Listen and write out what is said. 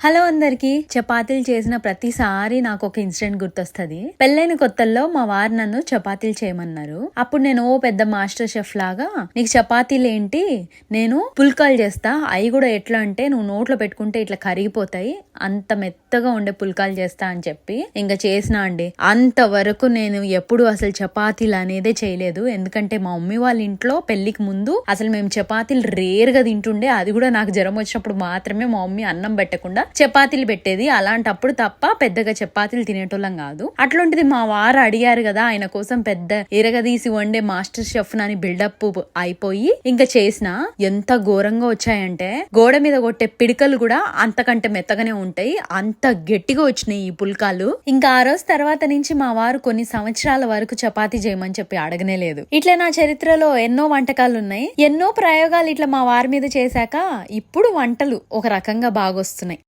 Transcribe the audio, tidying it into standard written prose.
Hello అందరికి. చపాతీలు చేసిన ప్రతిసారి నాకు ఒక ఇన్సిడెంట్ గుర్తొస్తుంది. పెళ్ళైన కొత్తల్లో మా వారు నన్ను చపాతీలు చేయమన్నారు. అప్పుడు నేను పెద్ద మాస్టర్ షెఫ్ లాగా నీకు చపాతీలు ఏంటి, నేను పుల్కాలు చేస్తా, అవి కూడా ఎట్లా అంటే నువ్వు నోట్లో పెట్టుకుంటే ఇట్లా కరిగిపోతాయి, అంత మెత్తగా ఉండే పుల్కాలు చేస్తా అని చెప్పి ఇంకా చేసిన అండి. అంతవరకు నేను ఎప్పుడు అసలు చపాతీలు అనేదే చేయలేదు. ఎందుకంటే మా మమ్మీ వాళ్ళ ఇంట్లో పెళ్లికి ముందు అసలు మేము చపాతీలు రేర్ గా తింటుండే. అది కూడా నాకు జ్వరం వచ్చినప్పుడు మాత్రమే మా మమ్మీ అన్నం పెట్టకుండా చపాతీలు పెట్టేది. అలాంటప్పుడు తప్ప పెద్దగా చపాతీలు తినేటోళ్ళం కాదు. అట్లాంటిది మా వారు అడిగారు కదా, ఆయన కోసం పెద్ద ఎరగదీసి వండే మాస్టర్ షెఫ్ అని బిల్డప్ అయిపోయి ఇంకా చేసిన. ఎంత ఘోరంగా వచ్చాయంటే గోడ మీద కొట్టే పిడికలు కూడా అంతకంటే మెత్తగానే ఉంటాయి, అంత గట్టిగా వచ్చినాయి ఈ పుల్కాలు. ఇంకా ఆ రోజు తర్వాత నుంచి మా వారు కొన్ని సంవత్సరాల వరకు చపాతీ చేయమని చెప్పి అడగనే లేదు. ఇట్లా నా చరిత్రలో ఎన్నో వంటకాలు ఉన్నాయి, ఎన్నో ప్రయోగాలు ఇట్లా మా వారి మీద చేశాక ఇప్పుడు వంటలు ఒక రకంగా బాగొస్తున్నాయి.